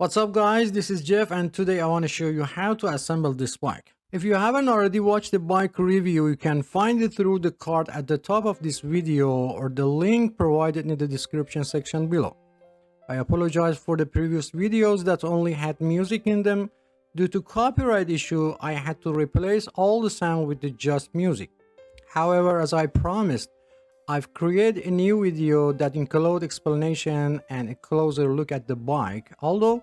What's up guys, this is Jeff and today I want to show you how to assemble this bike. If you haven't already watched the bike review, you can find it through the card at the top of this video or the link provided in the description section below. I apologize for the previous videos that only had music in them. Due to copyright issue, I had to replace all the sound with the just music. However, as I promised, I've created a new video that includes explanation and a closer look at the bike, although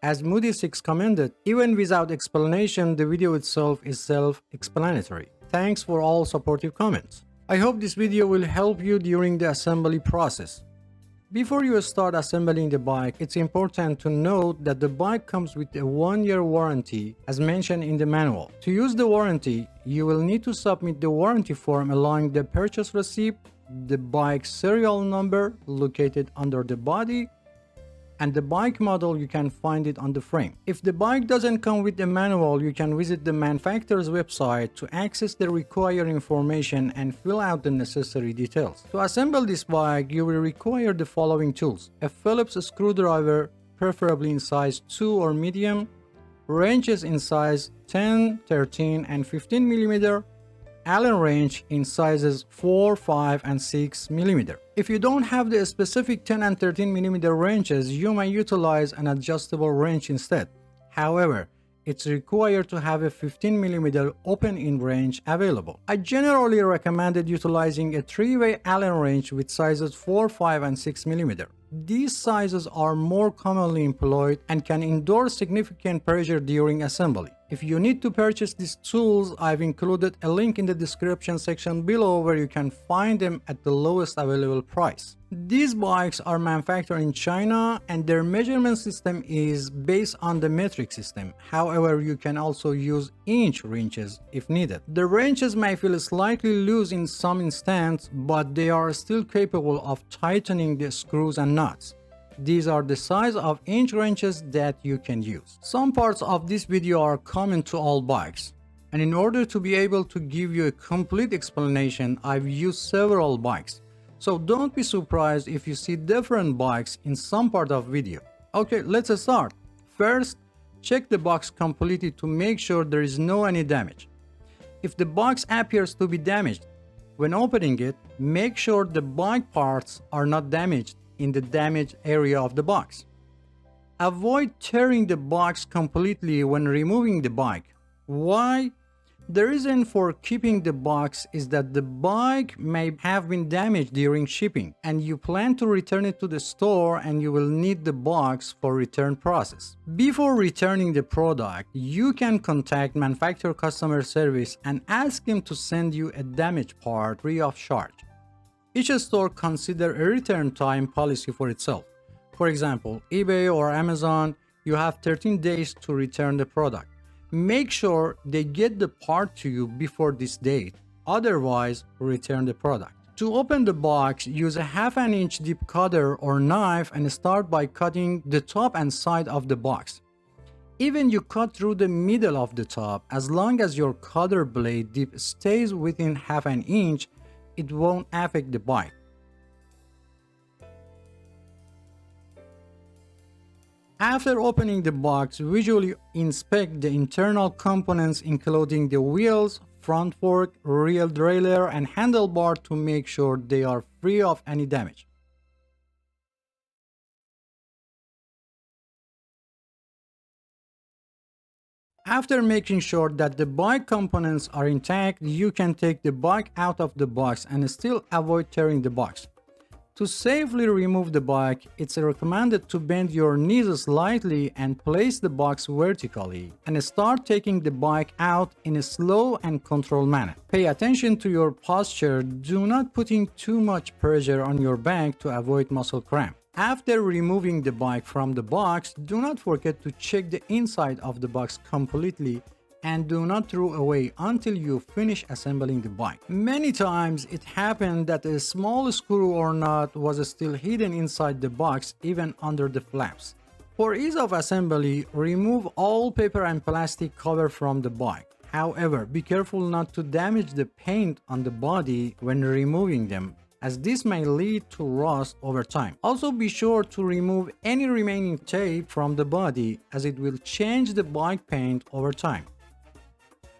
as Moody6 commented, even without explanation, the video itself is self-explanatory. Thanks for all supportive comments. I hope this video will help you during the assembly process. Before you start assembling the bike, it's important to note that the bike comes with a 1-year warranty as mentioned in the manual. To use the warranty, you will need to submit the warranty form along the purchase receipt, the bike serial number located under the body, and the bike model. You can find it on the frame. If the bike doesn't come with the manual, you can visit the manufacturer's website to access the required information and fill out the necessary details. To assemble this bike, you will require the following tools: a Phillips screwdriver, preferably in size 2 or medium, wrenches in size 10, 13, and 15 mm, Allen wrench in sizes 4, 5, and 6 mm. If you don't have the specific 10 and 13 mm wrenches, you may utilize an adjustable wrench instead. However, it's required to have a 15 mm open-end wrench available. I generally recommended utilizing a 3-way Allen wrench with sizes 4, 5, and 6 mm. These sizes are more commonly employed and can endure significant pressure during assembly. If you need to purchase these tools, I've included a link in the description section below where you can find them at the lowest available price. These bikes are manufactured in China and their measurement system is based on the metric system. However, you can also use inch wrenches if needed. The wrenches may feel slightly loose in some instances, but they are still capable of tightening the screws and nuts. These are the size of inch wrenches that you can use. Some parts of this video are common to all bikes, and in order to be able to give you a complete explanation, I've used several bikes. So don't be surprised if you see different bikes in some part of video. Okay, let's start. First, check the box completely to make sure there is no any damage. If the box appears to be damaged, when opening it, make sure the bike parts are not damaged in the damaged area of the box. Avoid tearing the box completely when removing the bike. Why? The reason for keeping the box is that the bike may have been damaged during shipping and you plan to return it to the store and you will need the box for return process. Before returning the product, you can contact manufacturer customer service and ask them to send you a damaged part free of charge. Each store considers a return time policy for itself. For example, eBay or Amazon, you have 13 days to return the product. Make sure they get the part to you before this date, otherwise return the product. To open the box, use a 1/2 inch deep cutter or knife and start by cutting the top and side of the box. Even you cut through the middle of the top, as long as your cutter blade dip stays within 1/2 inch, it won't affect the bike. After opening the box, visually inspect the internal components including the wheels, front fork, rear derailleur, and handlebar to make sure they are free of any damage. After making sure that the bike components are intact, you can take the bike out of the box and still avoid tearing the box. To safely remove the bike, it's recommended to bend your knees slightly and place the box vertically and start taking the bike out in a slow and controlled manner. Pay attention to your posture. Do not put in too much pressure on your back to avoid muscle cramp. After removing the bike from the box, do not forget to check the inside of the box completely and do not throw away until you finish assembling the bike. Many times it happened that a small screw or nut was still hidden inside the box, even under the flaps. For ease of assembly, remove all paper and plastic cover from the bike. However, be careful not to damage the paint on the body when removing them. as this may lead to rust over time. Also be sure to remove any remaining tape from the body as it will change the bike paint over time.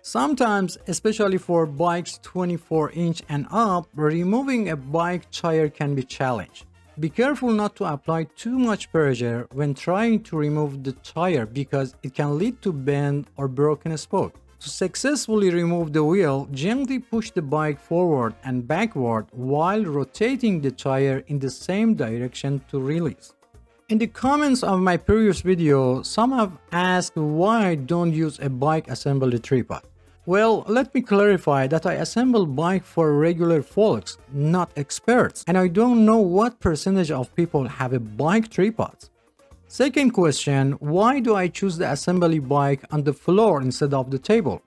Sometimes, especially for bikes 24-inch and up, removing a bike tire can be challenging. Be careful not to apply too much pressure when trying to remove the tire because it can lead to bend or broken spoke. To successfully remove the wheel, gently push the bike forward and backward while rotating the tire in the same direction to release. In the comments of my previous video, some have asked why I don't use a bike assembly tripod. Well, let me clarify that I assemble bike for regular folks, not experts, and I don't know what percentage of people have a bike tripod. Second question, why do I choose the assembly bike on the floor instead of the table?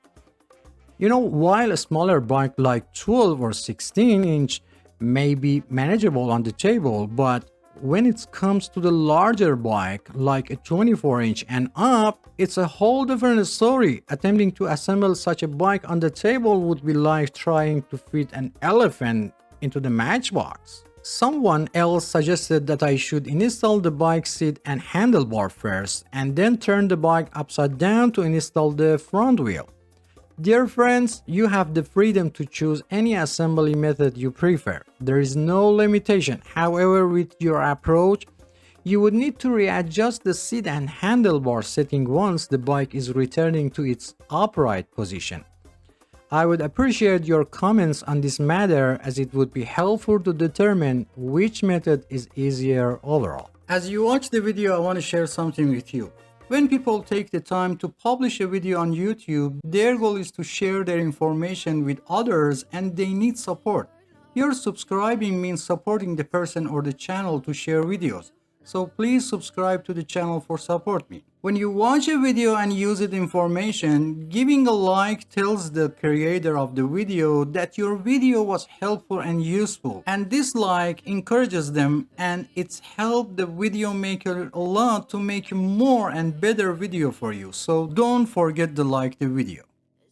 While a smaller bike like 12 or 16-inch may be manageable on the table, but when it comes to the larger bike like a 24-inch and up, it's a whole different story. Attempting to assemble such a bike on the table would be like trying to fit an elephant into the matchbox. Someone else suggested that I should install the bike seat and handlebar first and then turn the bike upside down to install the front wheel. Dear friends, you have the freedom to choose any assembly method you prefer. There is no limitation. However, with your approach, you would need to readjust the seat and handlebar setting once the bike is returning to its upright position. I would appreciate your comments on this matter as it would be helpful to determine which method is easier overall. As you watch the video, I want to share something with you. When people take the time to publish a video on YouTube, their goal is to share their information with others and they need support. Your subscribing means supporting the person or the channel to share videos. So please subscribe to the channel for support me. When you watch a video and use it information, giving a like tells the creator of the video that your video was helpful and useful. And this like encourages them and it's helped the video maker a lot to make more and better video for you. So don't forget to like the video.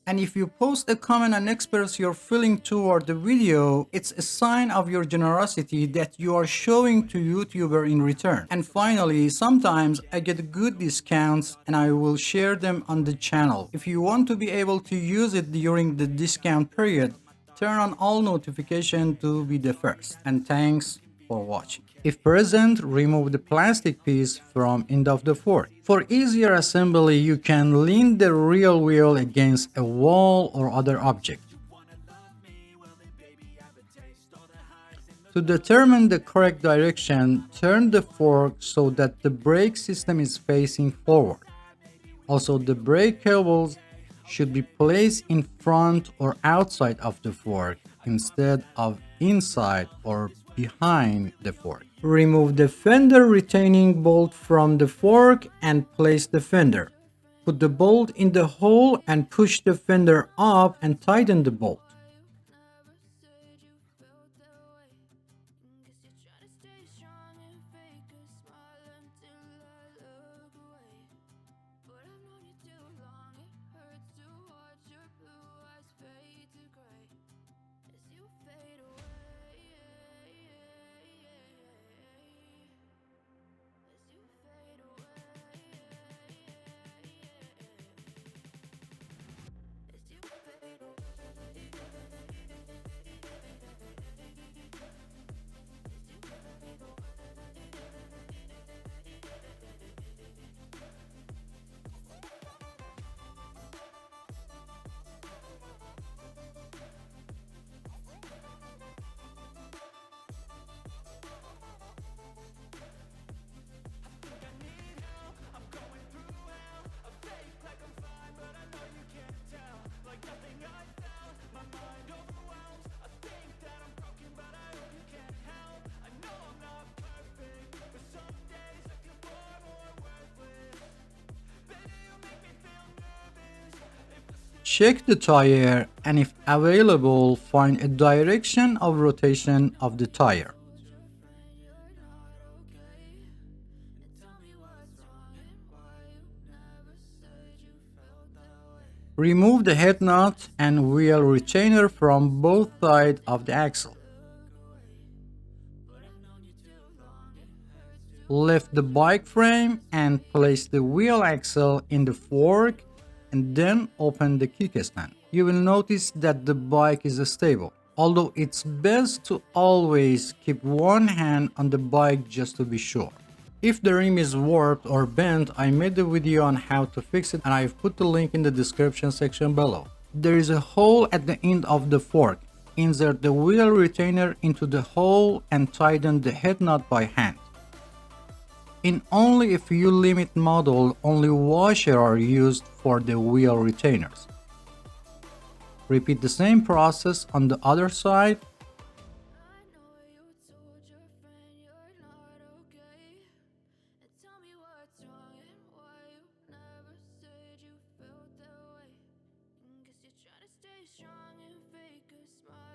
And if you post a comment and express your feeling toward the video, it's a sign of your generosity that you are showing to YouTuber in return. And finally, sometimes I get good discounts and I will share them on the channel. If you want to be able to use it during the discount period, turn on all notifications to be the first. And thanks for watching. If present, remove the plastic piece from end of the fork. For easier assembly, you can lean the real wheel against a wall or other object. To determine the correct direction, turn the fork so that the brake system is facing forward. Also, the brake cables should be placed in front or outside of the fork instead of inside or behind the fork. Remove the fender retaining bolt from the fork and place the fender. Put the bolt in the hole and push the fender up and tighten the bolt. Check the tire and if available, find a direction of rotation of the tire. Remove the head nut and wheel retainer from both sides of the axle. Lift the bike frame and place the wheel axle in the fork and then open the kickstand. You will notice that the bike is stable, although it's best to always keep one hand on the bike just to be sure. If the rim is warped or bent, I made a video on how to fix it and I've put the link in the description section below. There is a hole at the end of the fork. Insert the wheel retainer into the hole and tighten the head nut by hand. In only a few limit models, only washers are used for the wheel retainers. Repeat the same process on the other side.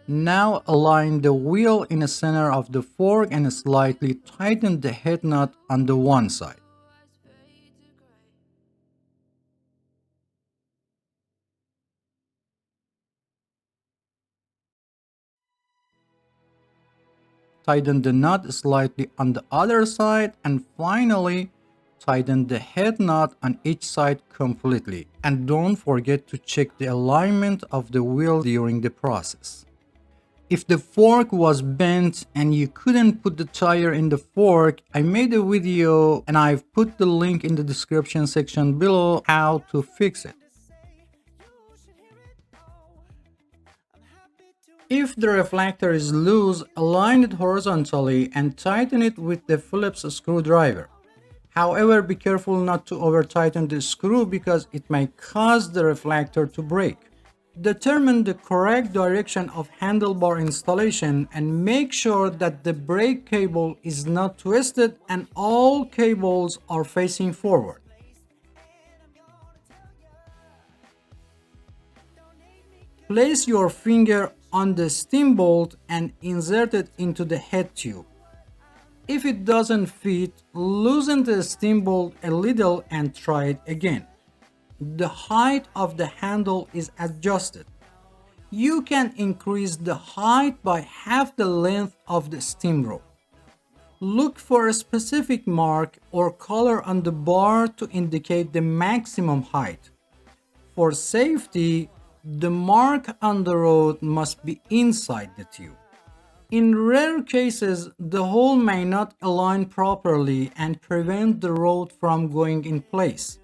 Now align the wheel in the center of the fork and slightly tighten the head nut on the one side. Tighten the nut slightly on the other side and finally tighten the head nut on each side completely. And don't forget to check the alignment of the wheel during the process. If the fork was bent and you couldn't put the tire in the fork, I made a video and I've put the link in the description section below how to fix it. If the reflector is loose, align it horizontally and tighten it with the Phillips screwdriver. However, be careful not to over-tighten the screw because it may cause the reflector to break. Determine the correct direction of handlebar installation and make sure that the brake cable is not twisted and all cables are facing forward. Place your finger on the steam bolt and insert it into the head tube. If it doesn't fit, loosen the steam bolt a little and try it again. The height of the handle is adjusted. You can increase the height by half the length of the steam rope. Look for a specific mark or color on the bar to indicate the maximum height. For safety, the mark on the rod must be inside the tube. In rare cases, the hole may not align properly and prevent the rod from going in place.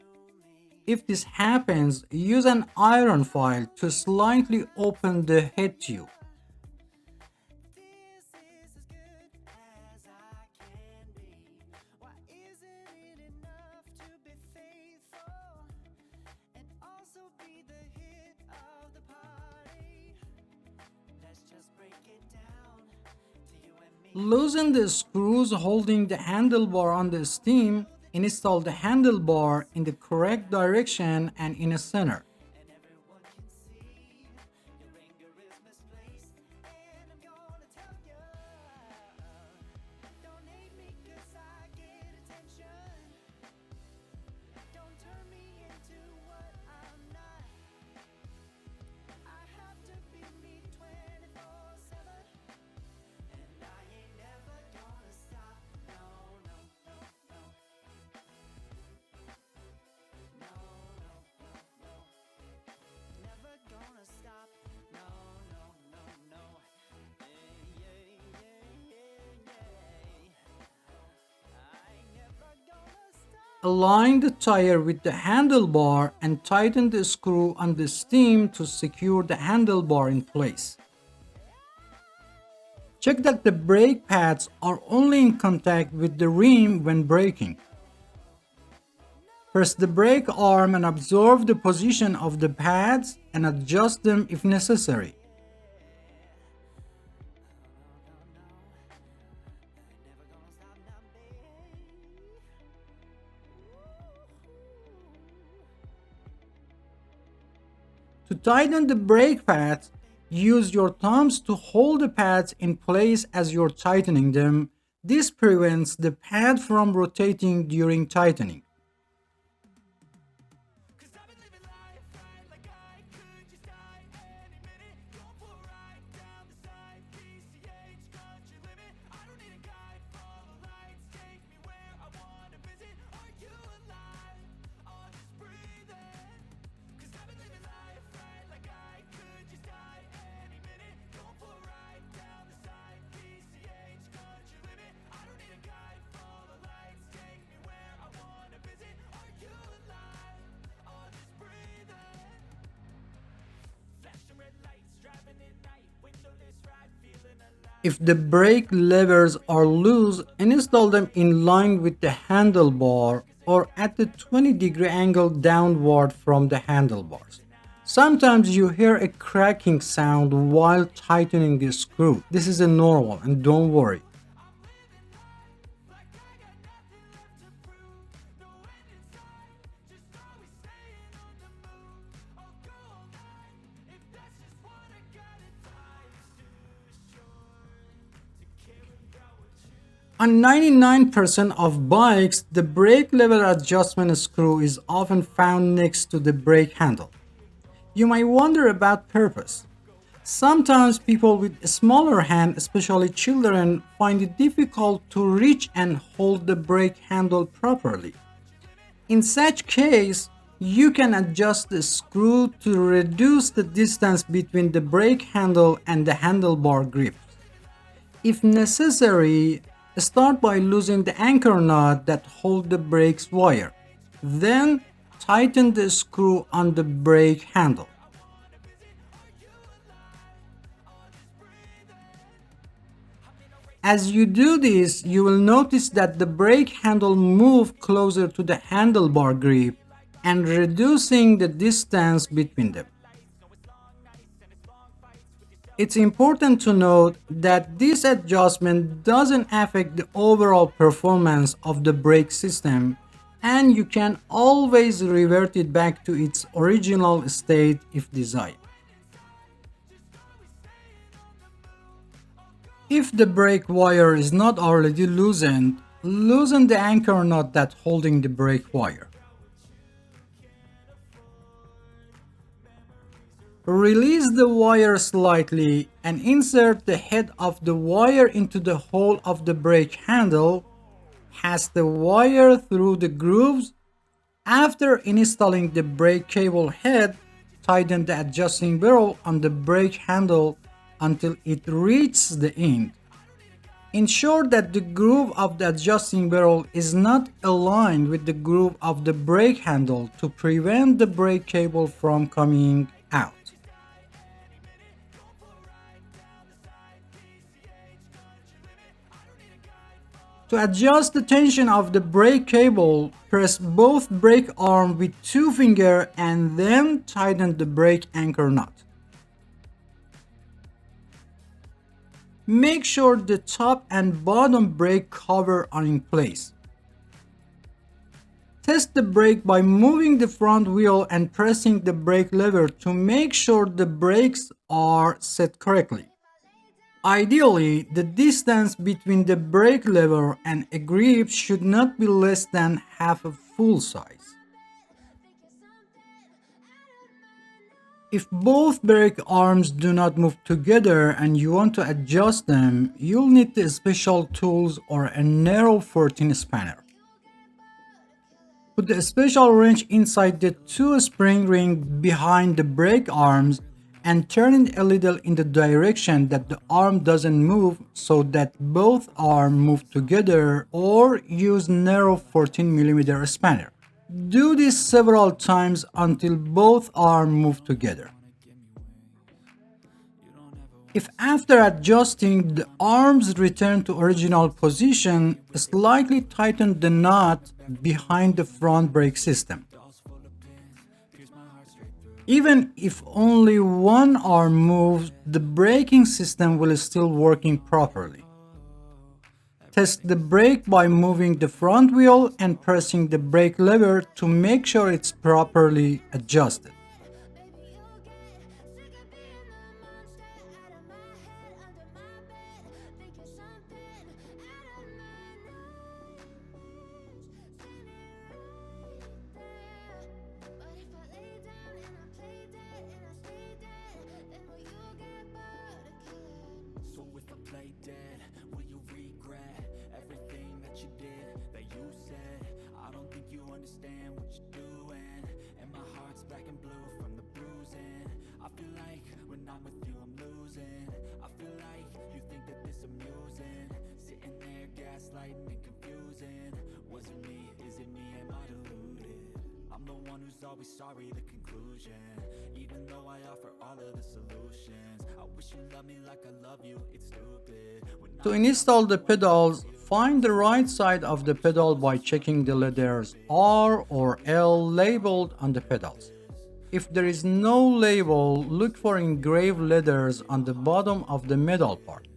If this happens, use an iron file to slightly open the head tube. Loosen the screws holding the handlebar on the steam. Install the handlebar in the correct direction and in a center. Align the tire with the handlebar and tighten the screw on the stem to secure the handlebar in place. Check that the brake pads are only in contact with the rim when braking. Press the brake arm and observe the position of the pads and adjust them if necessary. To tighten the brake pads, use your thumbs to hold the pads in place as you're tightening them. This prevents the pad from rotating during tightening. If the brake levers are loose, install them in line with the handlebar or at the 20-degree angle downward from the handlebars. Sometimes you hear a cracking sound while tightening a screw. This is a normal and don't worry. On 99% of bikes, the brake lever adjustment screw is often found next to the brake handle. You might wonder about purpose. Sometimes people with a smaller hand, especially children, find it difficult to reach and hold the brake handle properly. In such case, you can adjust the screw to reduce the distance between the brake handle and the handlebar grip. If necessary, start by loosening the anchor nut that holds the brake's wire. Then tighten the screw on the brake handle. As you do this, you will notice that the brake handle moves closer to the handlebar grip and reducing the distance between them. It's important to note that this adjustment doesn't affect the overall performance of the brake system, and you can always revert it back to its original state if desired. If the brake wire is not already loosened, loosen the anchor nut that's holding the brake wire. Release the wire slightly and insert the head of the wire into the hole of the brake handle. Pass the wire through the grooves. After installing the brake cable head, tighten the adjusting barrel on the brake handle until it reaches the end. Ensure that the groove of the adjusting barrel is not aligned with the groove of the brake handle to prevent the brake cable from coming out. To adjust the tension of the brake cable, press both brake arm with two fingers and then tighten the brake anchor nut. Make sure the top and bottom brake cover are in place. Test the brake by moving the front wheel and pressing the brake lever to make sure the brakes are set correctly. Ideally, the distance between the brake lever and a grip should not be less than half a full size. If both brake arms do not move together and you want to adjust them, you'll need the special tools or a narrow 14 spanner. Put the special wrench inside the two spring rings behind the brake arms and turn it a little in the direction that the arm doesn't move so that both arms move together, or use narrow 14mm spanner. Do this several times until both arms move together. If after adjusting the arms return to original position, slightly tighten the knot behind the front brake system. Even if only one arm moves, the braking system will still working properly. Test the brake by moving the front wheel and pressing the brake lever to make sure it's properly adjusted. one who's always sorry, the conclusion. Even though I offer all of the solutions, I wish you loved me like I love you, it's stupid. When To install the pedals, find the right side of the pedal by checking the letters R or L labeled on the pedals. If there is no label, look for engraved letters on the bottom of the metal part.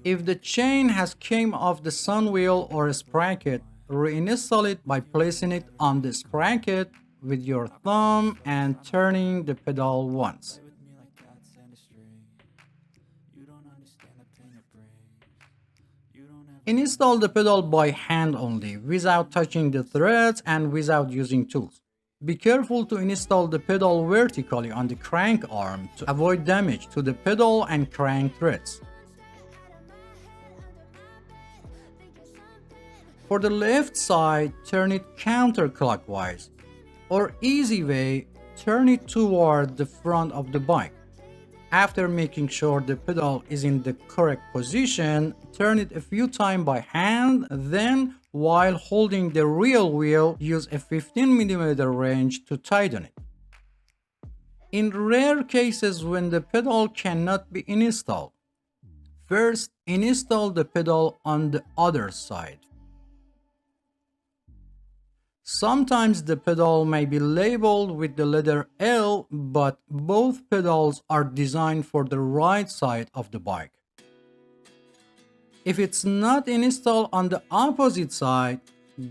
If the chain has came off the sun wheel or sprocket, reinstall it by placing it on the sprocket with your thumb and turning the pedal once. with me like cats and a string, you don't understand the pain it brings. You don't ever Install the pedal by hand only, without touching the threads and without using tools. Be careful to install the pedal vertically on the crank arm to avoid damage to the pedal and crank threads. For the left side, turn it counterclockwise, or easy way, turn it toward the front of the bike. After making sure the pedal is in the correct position, turn it a few times by hand, then while holding the rear wheel, use a 15mm wrench to tighten it. In rare cases when the pedal cannot be installed, first install the pedal on the other side. Sometimes the pedal may be labeled with the letter L, but both pedals are designed for the right side of the bike. If it's not installed on the opposite side,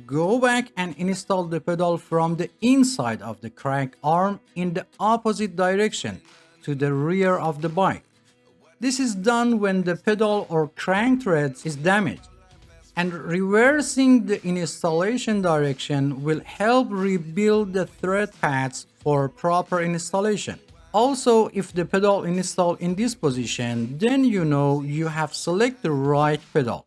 go back and install the pedal from the inside of the crank arm in the opposite direction to the rear of the bike. This is done when the pedal or crank threads is damaged, and reversing the installation direction will help rebuild the thread paths for proper installation. Also, if the pedal installed in this position, then you know you have selected the right pedal.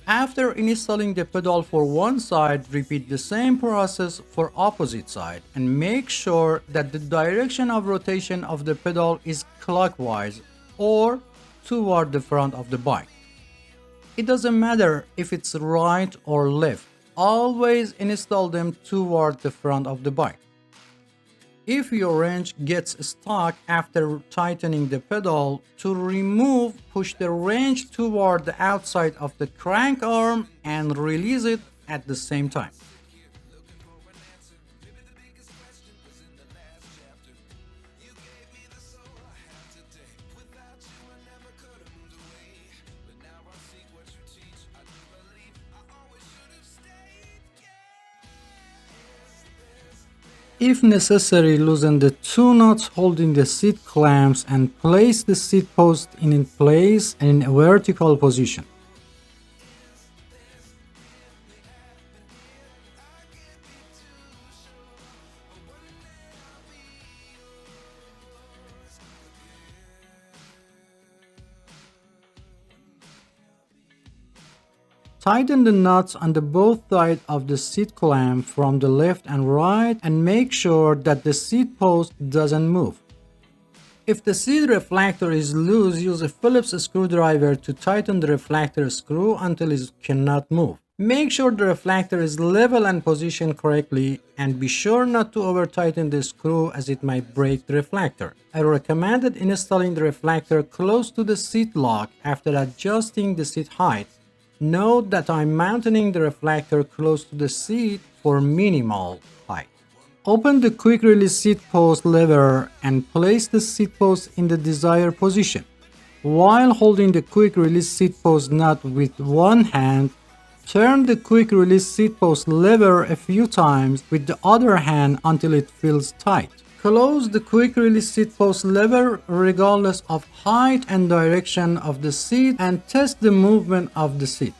After installing the pedal for one side, repeat the same process for opposite side and make sure that the direction of rotation of the pedal is clockwise or toward the front of the bike. It doesn't matter if it's right or left, always install them toward the front of the bike. If your wrench gets stuck after tightening the pedal, to remove, push the wrench toward the outside of the crank arm and release it at the same time. If necessary, loosen the two nuts holding the seat clamps and place the seat post in place and in a vertical position. Tighten the nuts on the both sides of the seat clamp from the left and right and make sure that the seat post doesn't move. If the seat reflector is loose, use a Phillips screwdriver to tighten the reflector screw until it cannot move. Make sure the reflector is level and positioned correctly, and be sure not to over tighten the screw as it might break the reflector. I recommended installing the reflector close to the seat lock after adjusting the seat height. Note that I'm mounting the reflector close to the seat for minimal height. Open the quick release seat post lever and place the seat post in the desired position. While holding the quick release seat post nut with one hand, turn the quick release seat post lever a few times with the other hand until it feels tight. Close the quick release seat post lever regardless of height and direction of the seat and test the movement of the seat.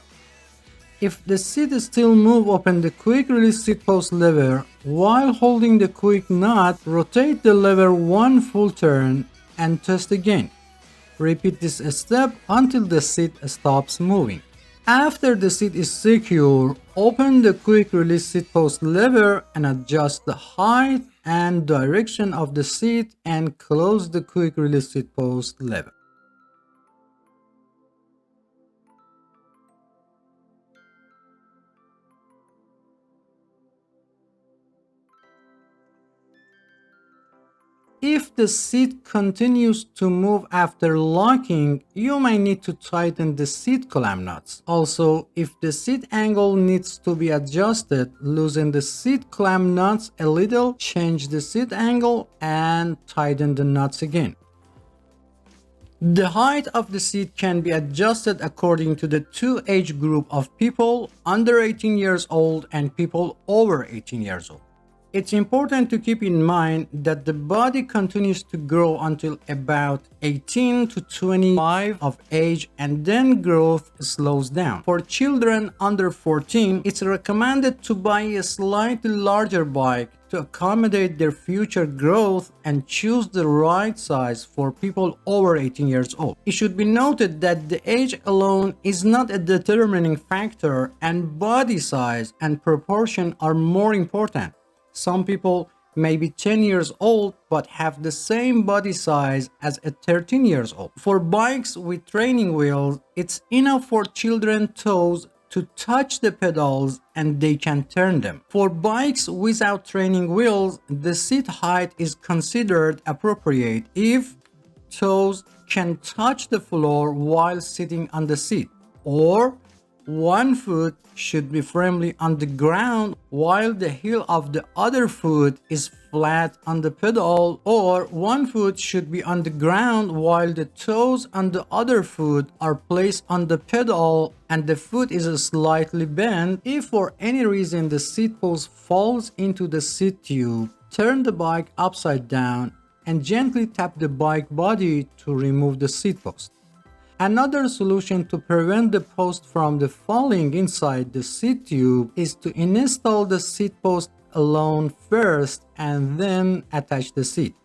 If the seat still moves, open the quick release seat post lever. While holding the quick nut, rotate the lever one full turn and test again. Repeat this step until the seat stops moving. After the seat is secure, open the quick release seat post lever and adjust the height and direction of the seat and close the quick release seat post lever. If the seat continues to move after locking, you may need to tighten the seat clamp nuts. Also, if the seat angle needs to be adjusted, loosen the seat clamp nuts a little, change the seat angle, and tighten the nuts again. The height of the seat can be adjusted according to the two age group of people under 18 years old and people over 18 years old. It's important to keep in mind that the body continues to grow until about 18 to 25 of age and then growth slows down. For children under 14, it's recommended to buy a slightly larger bike to accommodate their future growth and choose the right size for people over 18 years old. It should be noted that the age alone is not a determining factor and body size and proportion are more important. Some people may be 10 years old but have the same body size as a 13 years old. For bikes with training wheels, it's enough for children's toes to touch the pedals and they can turn them. For bikes without training wheels, the seat height is considered appropriate if toes can touch the floor while sitting on the seat, or one foot should be firmly on the ground while the heel of the other foot is flat on the pedal, or one foot should be on the ground while the toes on the other foot are placed on the pedal and the foot is slightly bent. If for any reason the seat post falls into the seat tube, turn the bike upside down and gently tap the bike body to remove the seat post. Another solution to prevent the post from falling inside the seat tube is to install the seat post alone first and then attach the seat.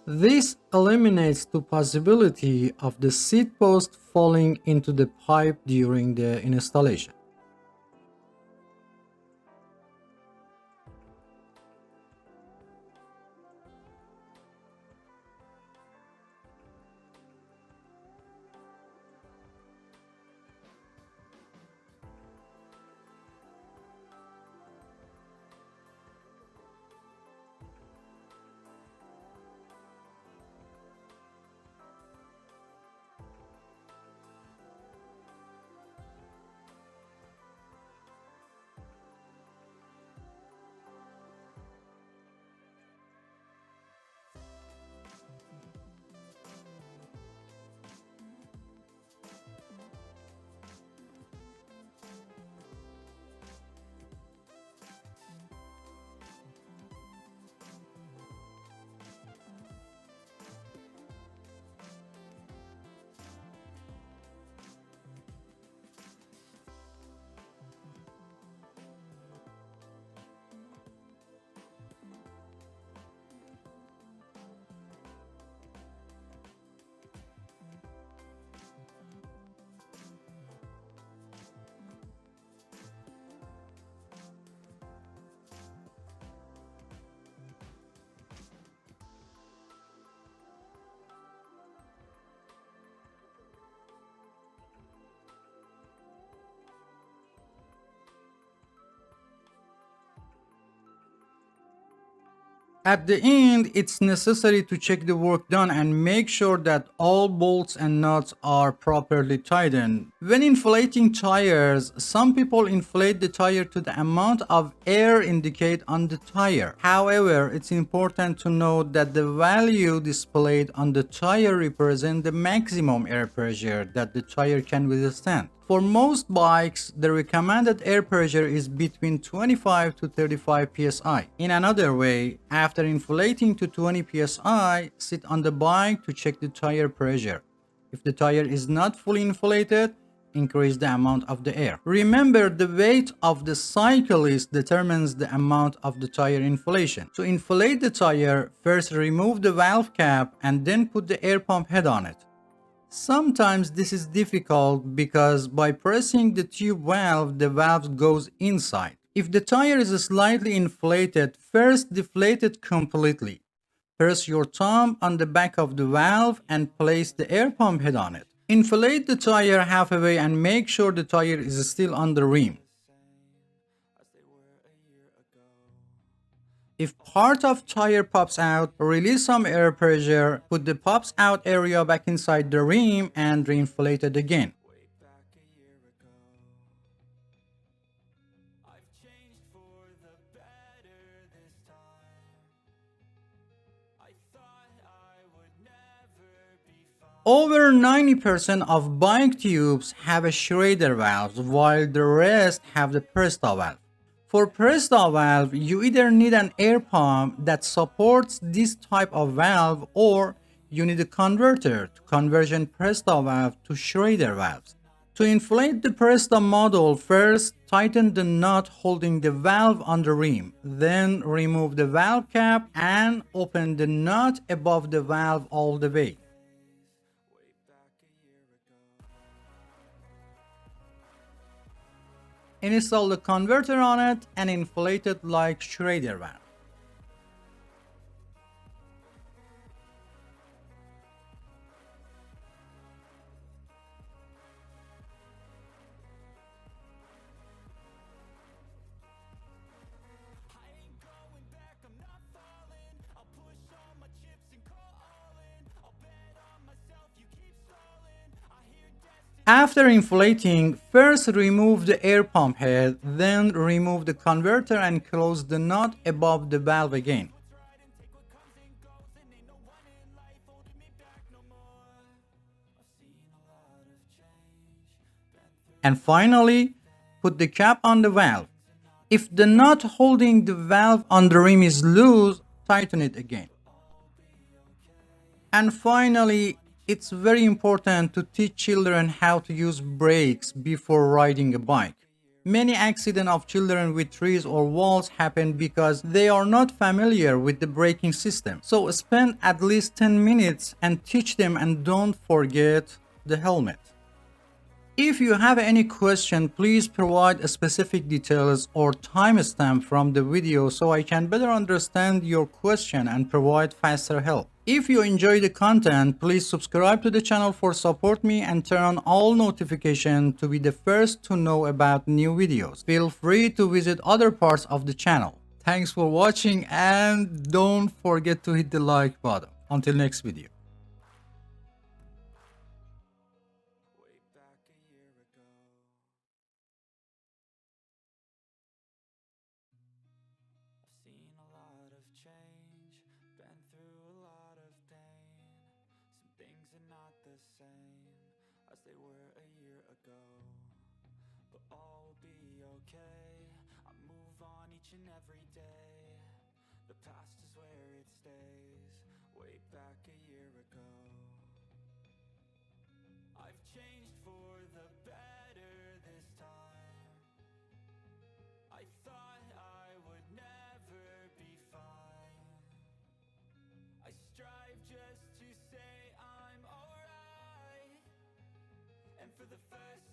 This eliminates the possibility of the seat post falling into the pipe during the installation. At the end, it's necessary to check the work done and make sure that all bolts and nuts are properly tightened. When inflating tires, some people inflate the tire to the amount of air indicated on the tire. However, it's important to note that the value displayed on the tire represents the maximum air pressure that the tire can withstand. For most bikes, the recommended air pressure is between 25 to 35 psi. In another way, after inflating to 20 psi, sit on the bike to check the tire pressure. If the tire is not fully inflated, increase the amount of the air. Remember, the weight of the cyclist determines the amount of the tire inflation. To inflate the tire, first remove the valve cap and then put the air pump head on it. Sometimes this is difficult because by pressing the tube valve, the valve goes inside. If the tire is slightly inflated, first deflate it completely. Press your thumb on the back of the valve and place the air pump head on it. Inflate the tire halfway and make sure the tire is still on the rim. If part of tire pops out, release some air pressure, put the pops out area back inside the rim and reinflate it again. Over 90% of bike tubes have a Schrader valve, while the rest have the Presta valve. For Presta valve, you either need an air pump that supports this type of valve, or you need a converter to conversion Presta valve to Schrader valves. To inflate the Presta model, first tighten the nut holding the valve on the rim, then remove the valve cap and open the nut above the valve all the way. Install the converter on it and inflate it like Schrader valve. After inflating, first remove the air pump head, then remove the converter and close the nut above the valve again. And finally, put the cap on the valve. If the nut holding the valve on the rim is loose, tighten it again. And finally, it's very important to teach children how to use brakes before riding a bike. Many accidents of children with trees or walls happen because they are not familiar with the braking system. So spend at least 10 minutes and teach them, and don't forget the helmet. If you have any question, please provide specific details or timestamp from the video so I can better understand your question and provide faster help. If you enjoy the content, please subscribe to the channel for support me and turn on all notifications to be the first to know about new videos. Feel free to visit other parts of the channel. Thanks for watching and don't forget to hit the like button. Until next video. Seen a lot of change, been through a lot of pain. Some things are not the same as they were a year ago, but all will be okay. I move on each and every day. The past is where it stays, way back a year ago. I've changed for the better this time. I thought I would never be fine. I strive just to say I'm alright, and for the first